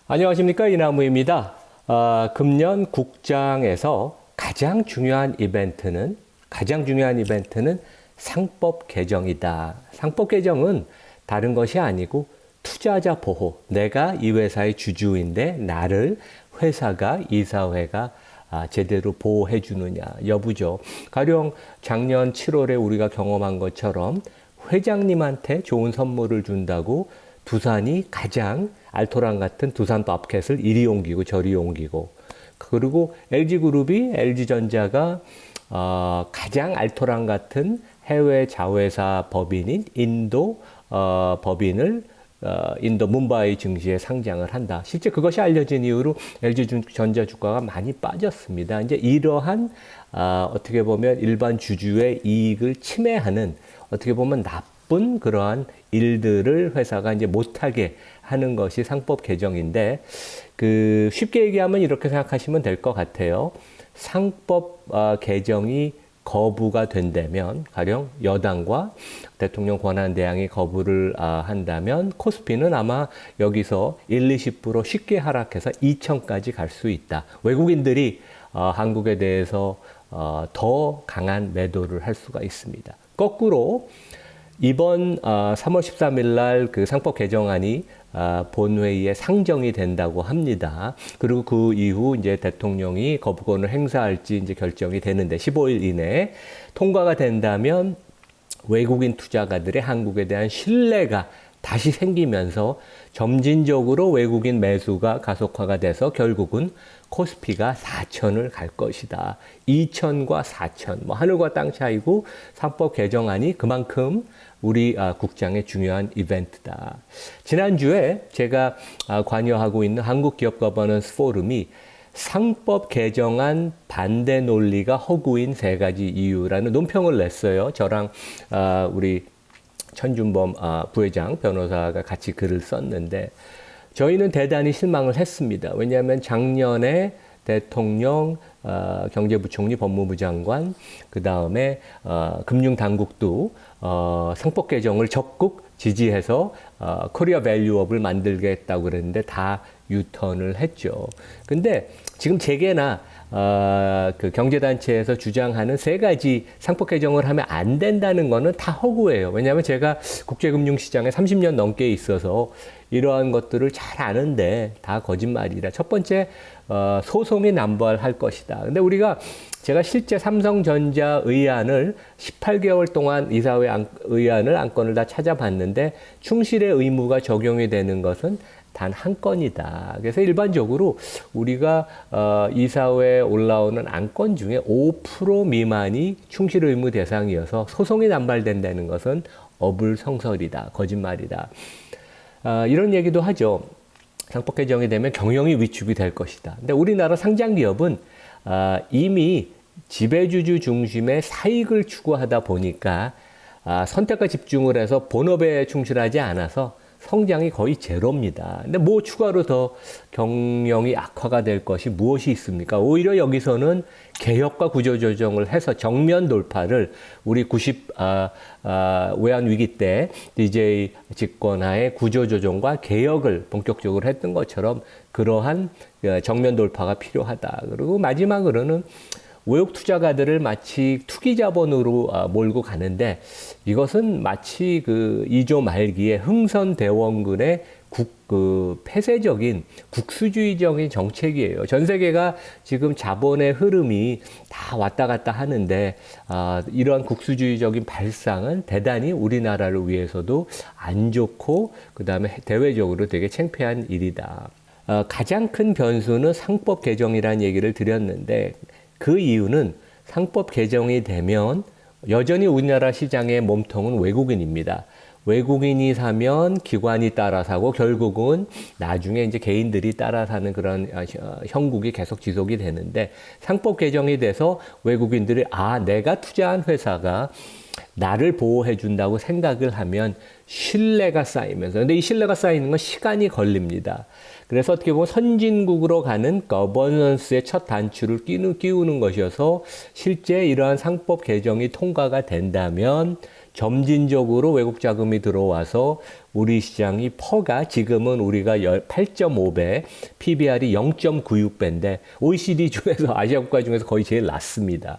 안녕하십니까, 이나무입니다. 금년 국장에서 가장 중요한 이벤트는 상법 개정이다. 상법 개정은 다른 것이 아니고 투자자 보호. 내가 이 회사의 주주인데 나를 이사회가 제대로 보호해 주느냐 여부죠. 가령 작년 7월에 우리가 경험한 것처럼 회장님한테 좋은 선물을 준다고 두산이 가장 알토란 같은 두산 밥켓을 이리 옮기고 저리 옮기고, 그리고 LG전자가 가장 알토란 같은 해외 자회사 법인인 인도 법인을 인도 뭄바이 증시에 상장을 한다. 실제 그것이 알려진 이후로 LG전자 주가가 많이 빠졌습니다. 이제 이러한 어떻게 보면 일반 주주의 이익을 침해하는, 어떻게 보면 나쁜 그러한 일들을 회사가 이제 못하게 하는 것이 상법 개정인데, 쉽게 얘기하면 이렇게 생각하시면 될 것 같아요. 상법 개정이 거부가 된다면, 가령 여당과 대통령 권한대항이 거부를 한다면 코스피는 아마 여기서 1-20% 쉽게 하락해서 2천까지 갈 수 있다. 외국인들이 한국에 대해서 더 강한 매도를 할 수가 있습니다. 거꾸로 이번 3월 13일 날 그 상법 개정안이 본회의에 상정이 된다고 합니다. 그리고 그 이후 이제 대통령이 거부권을 행사할지 이제 결정이 되는데 15일 이내에 통과가 된다면 외국인 투자가들의 한국에 대한 신뢰가 다시 생기면서 점진적으로 외국인 매수가 가속화가 돼서 결국은 코스피가 4천을 갈 것이다. 2천과 4천, 하늘과 땅 차이고, 상법 개정안이 그만큼 우리 국장의 중요한 이벤트다. 지난주에 제가 관여하고 있는 한국기업 거버넌스 포럼이 상법 개정안 반대 논리가 허구인 3가지 이유라는 논평을 냈어요. 저랑 우리 천준범 부회장 변호사가 같이 글을 썼는데, 저희는 대단히 실망을 했습니다. 왜냐하면 작년에 대통령, 경제부총리, 법무부 장관, 그 다음에 금융당국도 상법 개정을 적극 지지해서 코리아 밸류업을 만들겠다고 그랬는데 다 유턴을 했죠. 근데 지금 재계나 그 경제단체에서 주장하는 3가지 상법 개정을 하면 안 된다는 거는 다 허구예요. 왜냐하면 제가 국제금융시장에 30년 넘게 있어서 이러한 것들을 잘 아는데 다 거짓말이라. 첫 번째, 소송이 남발할 것이다. 근데 제가 실제 삼성전자 의안을 18개월 동안 이사회 의안을 안건을 다 찾아봤는데 충실의 의무가 적용이 되는 것은 단 한 건이다. 그래서 일반적으로 우리가 이사회에 올라오는 안건 중에 5% 미만이 충실 의무 대상이어서 소송이 남발된다는 것은 어불성설이다, 거짓말이다. 이런 얘기도 하죠. 상법 개정이 되면 경영이 위축이 될 것이다. 근데 우리나라 상장 기업은 이미 지배주주 중심의 사익을 추구하다 보니까 선택과 집중을 해서 본업에 충실하지 않아서 성장이 거의 제로입니다. 근데 추가로 더 경영이 악화가 될 것이 무엇이 있습니까? 오히려 여기서는 개혁과 구조조정을 해서 정면 돌파를 우리 90 외환 위기 때 DJ 집권하에 구조조정과 개혁을 본격적으로 했던 것처럼 그러한 정면 돌파가 필요하다. 그리고 마지막으로는 외국 투자가들을 마치 투기 자본으로 몰고 가는데, 이것은 마치 2조 말기에 흥선대원군의 폐쇄적인 국수주의적인 정책이에요. 전 세계가 지금 자본의 흐름이 다 왔다 갔다 하는데, 이러한 국수주의적인 발상은 대단히 우리나라를 위해서도 안 좋고, 그 다음에 대외적으로 되게 창피한 일이다. 가장 큰 변수는 상법 개정이라는 얘기를 드렸는데, 그 이유는 상법 개정이 되면 여전히 우리나라 시장의 몸통은 외국인입니다. 외국인이 사면 기관이 따라 사고, 결국은 나중에 이제 개인들이 따라 사는 그런 형국이 계속 지속이 되는데, 상법 개정이 돼서 외국인들이 내가 투자한 회사가 나를 보호해 준다고 생각을 하면 신뢰가 쌓이면서, 근데 이 신뢰가 쌓이는 건 시간이 걸립니다. 그래서 어떻게 보면 선진국으로 가는 거버넌스의 첫 단추를 끼우는 것이어서, 실제 이러한 상법 개정이 통과가 된다면 점진적으로 외국 자금이 들어와서 우리 시장이 퍼가 지금은 우리가 8.5배, PBR이 0.96배인데 OECD 중에서 아시아 국가 중에서 거의 제일 낮습니다.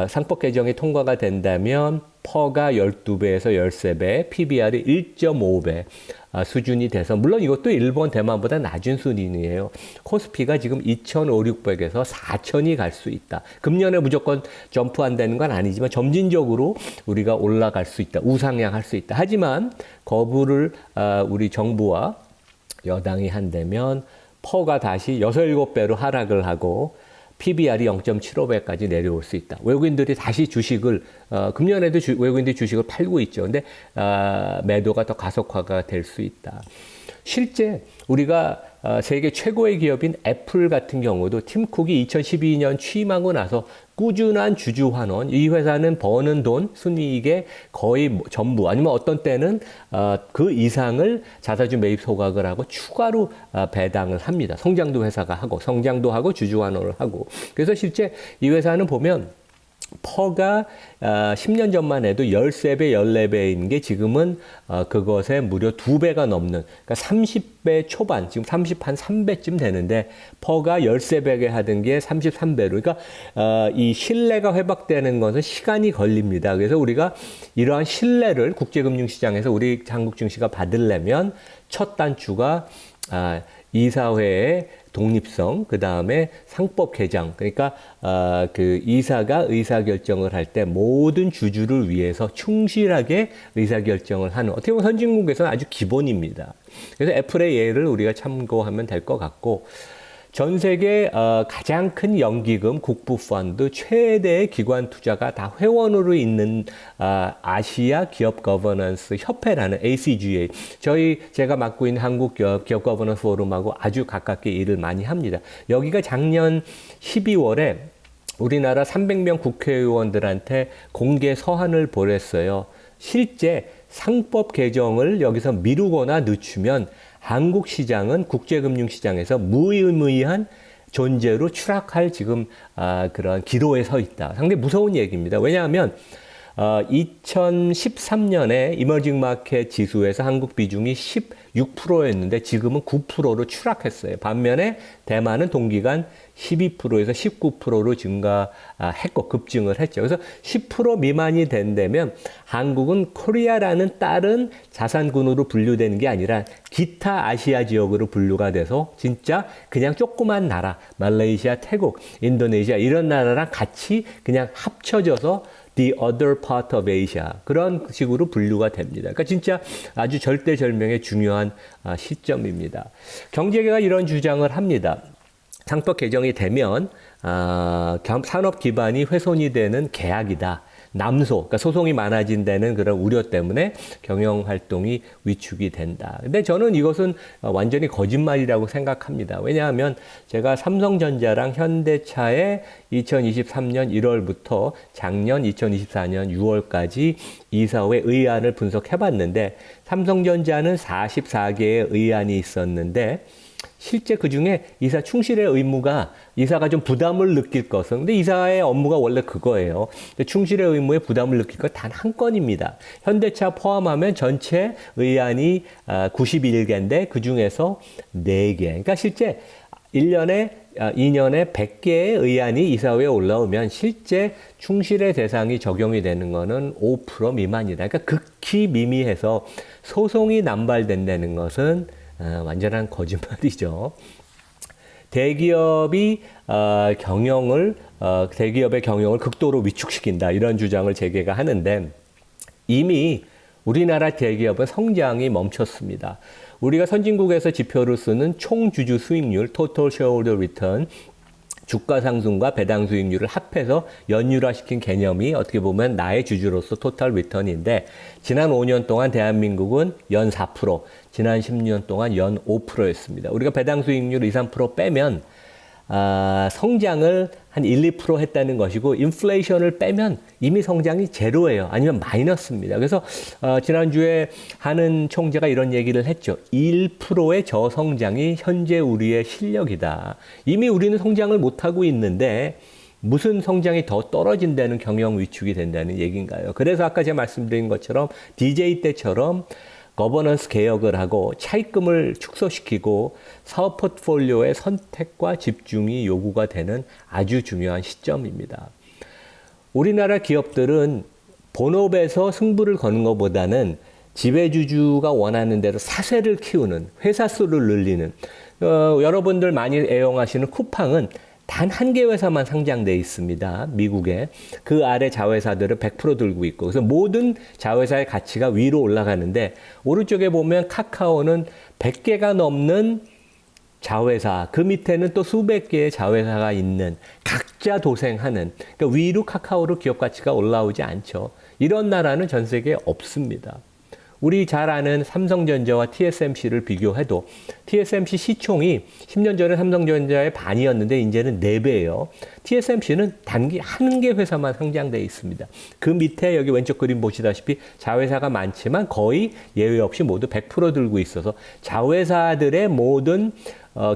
상법 개정이 통과가 된다면 퍼가 12배에서 13배, PBR이 1.5배 수준이 돼서 물론 이것도 일본, 대만보다 낮은 수준이에요. 코스피가 지금 2,500에서 4,000이 갈 수 있다. 금년에 무조건 점프한다는 건 아니지만 점진적으로 우리가 올라갈 수 있다. 우상향할 수 있다. 하지만 거부를 우리 정부와 여당이 한다면 퍼가 다시 6, 7배로 하락을 하고 PBR이 0.75배까지 내려올 수 있다. 외국인들이 다시 주식을 금년에도 외국인들이 주식을 팔고 있죠. 근데 매도가 더 가속화가 될 수 있다. 실제 우리가 세계 최고의 기업인 애플 같은 경우도 팀 쿡이 2012년 취임하고 나서 꾸준한 주주 환원, 이 회사는 버는 돈, 순이익의 거의 전부 아니면 어떤 때는 그 이상을 자사주 매입 소각을 하고 추가로 배당을 합니다. 성장도 회사가 하고 성장도 하고 주주 환원을 하고. 그래서 실제 이 회사는 보면 퍼가 10년 전만 해도 13배, 14배인 게 지금은 그것에 무려 2배가 넘는, 그러니까 30배 초반, 지금 3배쯤 되는데 퍼가 13배게 하던 게 33배로. 그러니까 이 신뢰가 회복되는 것은 시간이 걸립니다. 그래서 우리가 이러한 신뢰를 국제금융시장에서 우리 한국 증시가 받으려면 첫 단추가 이사회의 독립성, 그 다음에 상법 개정, 그러니까 그 이사가 의사결정을 할 때 모든 주주를 위해서 충실하게 의사결정을 하는, 어떻게 보면 선진국에서는 아주 기본입니다. 그래서 애플의 예를 우리가 참고하면 될 것 같고, 전 세계 가장 큰 연기금, 국부펀드, 최대의 기관 투자가 다 회원으로 있는 아시아 기업 거버넌스 협회라는 ACGA. 제가 맡고 있는 한국 기업 거버넌스 포럼하고 아주 가깝게 일을 많이 합니다. 여기가 작년 12월에 우리나라 300명 국회의원들한테 공개 서한을 보냈어요. 실제 상법 개정을 여기서 미루거나 늦추면 한국 시장은 국제금융시장에서 무의미한 존재로 추락할 지금 그런 기로에 서 있다. 상당히 무서운 얘기입니다. 왜냐하면 2013년에 이머징 마켓 지수에서 한국 비중이 16%였는데 지금은 9%로 추락했어요. 반면에 대만은 동기간 12%에서 19%로 증가했고 급증을 했죠. 그래서 10% 미만이 된다면 한국은 코리아라는 다른 자산군으로 분류되는 게 아니라 기타 아시아 지역으로 분류가 돼서 진짜 그냥 조그만 나라, 말레이시아, 태국, 인도네시아 이런 나라랑 같이 그냥 합쳐져서 the other part of Asia 그런 식으로 분류가 됩니다. 그러니까 진짜 아주 절대절명의 중요한 시점입니다. 경제계가 이런 주장을 합니다. 상법 개정이 되면 산업 기반이 훼손이 되는 계약이다. 남소, 그러니까 소송이 많아진다는 그런 우려 때문에 경영 활동이 위축이 된다. 근데 저는 이것은 완전히 거짓말이라고 생각합니다. 왜냐하면 제가 삼성전자랑 현대차의 2023년 1월부터 작년 2024년 6월까지 이사회 의안을 분석해 봤는데 삼성전자는 44개의 의안이 있었는데 실제 그 중에 이사 충실의 의무가 이사가 좀 부담을 느낄 것은, 근데 이사의 업무가 원래 그거예요. 충실의 의무에 부담을 느낄 것 단 한 건입니다. 현대차 포함하면 전체 의안이 91개인데 그 중에서 4개. 그러니까 실제 2년에 100개의 의안이 이사회에 올라오면 실제 충실의 대상이 적용이 되는 거는 5% 미만이다. 그러니까 극히 미미해서 소송이 남발된다는 것은 완전한 거짓말이죠. 대기업의 경영을 극도로 위축시킨다. 이런 주장을 재계가 하는데 이미 우리나라 대기업은 성장이 멈췄습니다. 우리가 선진국에서 지표를 쓰는 총주주 수익률, Total Shareholder Return, 주가 상승과 배당 수익률을 합해서 연율화시킨 개념이 어떻게 보면 나의 주주로서 토탈 리턴인데 지난 5년 동안 대한민국은 연 4%, 지난 10년 동안 연 5%였습니다. 우리가 배당 수익률 2, 3% 빼면 성장을 한 1, 2% 했다는 것이고 인플레이션을 빼면 이미 성장이 제로예요. 아니면 마이너스입니다. 그래서 지난주에 하는 총재가 이런 얘기를 했죠. 1%의 저성장이 현재 우리의 실력이다. 이미 우리는 성장을 못하고 있는데 무슨 성장이 더 떨어진다는 경영 위축이 된다는 얘기인가요? 그래서 아까 제가 말씀드린 것처럼 DJ 때처럼 거버넌스 개혁을 하고 차입금을 축소시키고 사업 포트폴리오의 선택과 집중이 요구가 되는 아주 중요한 시점입니다. 우리나라 기업들은 본업에서 승부를 거는 것보다는 지배주주가 원하는 대로 사세를 키우는, 회사 수를 늘리는, 여러분들 많이 애용하시는 쿠팡은 단 한 개 회사만 상장돼 있습니다. 미국에. 그 아래 자회사들은 100% 들고 있고. 그래서 모든 자회사의 가치가 위로 올라가는데, 오른쪽에 보면 카카오는 100개가 넘는 자회사, 그 밑에는 또 수백 개의 자회사가 있는, 각자 도생하는, 그러니까 위로 카카오로 기업 가치가 올라오지 않죠. 이런 나라는 전 세계에 없습니다. 우리 잘 아는 삼성전자와 TSMC를 비교해도 TSMC 시총이 10년 전에 삼성전자의 반이었는데 이제는 4배예요. TSMC는 단기 한 개 회사만 상장되어 있습니다. 그 밑에 여기 왼쪽 그림 보시다시피 자회사가 많지만 거의 예외 없이 모두 100% 들고 있어서 자회사들의 모든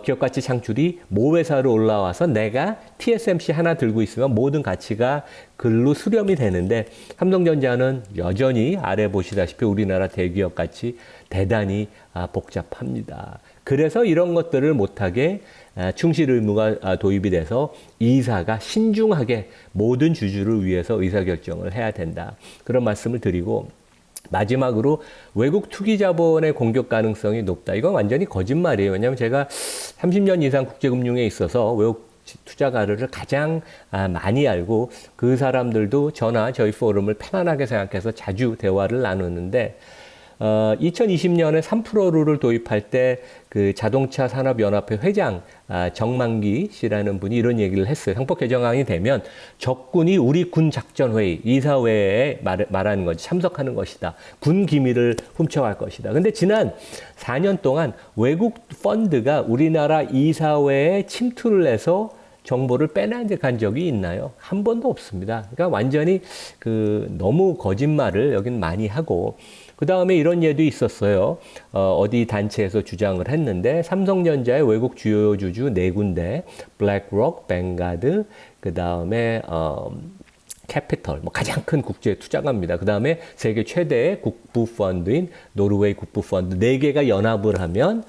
기업가치 창출이 모 회사로 올라와서 내가 TSMC 하나 들고 있으면 모든 가치가 글로 수렴이 되는데 삼성전자는 여전히 아래 보시다시피 우리나라 대기업 같이 대단히 복잡합니다. 그래서 이런 것들을 못하게 충실 의무가 도입이 돼서 이사가 신중하게 모든 주주를 위해서 의사결정을 해야 된다. 그런 말씀을 드리고 마지막으로 외국 투기 자본의 공격 가능성이 높다. 이건 완전히 거짓말이에요. 왜냐하면 제가 30년 이상 국제금융에 있어서 외국 투자가를 가장 많이 알고 그 사람들도 저나 저희 포럼을 편안하게 생각해서 자주 대화를 나누는데 2020년에 3%룰을 도입할 때 그 자동차 산업연합회 회장 정만기 씨라는 분이 이런 얘기를 했어요. 상법 개정안이 되면 적군이 우리 군 작전회의, 이사회에 말하는 거지, 참석하는 것이다. 군 기밀을 훔쳐갈 것이다. 근데 지난 4년 동안 외국 펀드가 우리나라 이사회에 침투를 해서 정보를 빼앗아간 적이 있나요? 한 번도 없습니다. 그러니까 완전히 너무 거짓말을 여긴 많이 하고, 그 다음에 이런 예도 있었어요. 어디 단체에서 주장을 했는데 삼성전자의 외국 주요 주주 4군데, 블랙록, 뱅가드, 그 다음에 캐피털, 가장 큰 국제 투자가입니다. 그 다음에 세계 최대의 국부 펀드인 노르웨이 국부 펀드 4개가 연합을 하면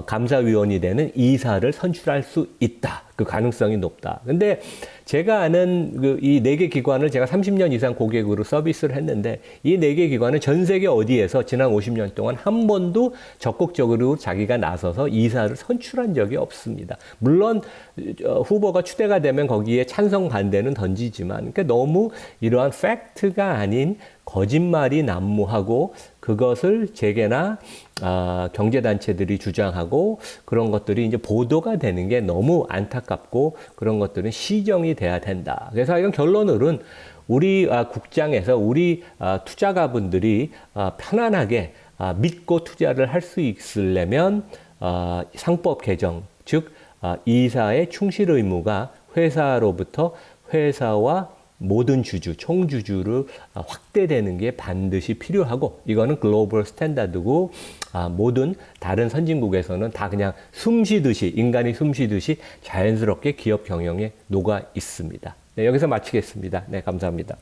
감사위원이 되는 이사를 선출할 수 있다. 그 가능성이 높다. 근데 제가 아는 이 4개 기관을 제가 30년 이상 고객으로 서비스를 했는데 이 4개 기관은 전 세계 어디에서 지난 50년 동안 한 번도 적극적으로 자기가 나서서 이사를 선출한 적이 없습니다. 물론 후보가 추대가 되면 거기에 찬성 반대는 던지지만 그러니까 너무 이러한 팩트가 아닌 거짓말이 난무하고 그것을 재계나 경제단체들이 주장하고 그런 것들이 이제 보도가 되는 게 너무 안타깝고 그런 것들은 시정이 돼야 된다. 그래서 이런 결론으로는 우리 국장에서 우리 투자가분들이 편안하게 믿고 투자를 할 수 있으려면 상법 개정, 즉 이사의 충실 의무가 회사로부터 회사와 모든 주주, 총주주를 확대되는 게 반드시 필요하고 이거는 글로벌 스탠다드고 모든 다른 선진국에서는 다 그냥 숨쉬듯이 인간이 숨쉬듯이 자연스럽게 기업 경영에 녹아 있습니다. 네, 여기서 마치겠습니다. 네, 감사합니다.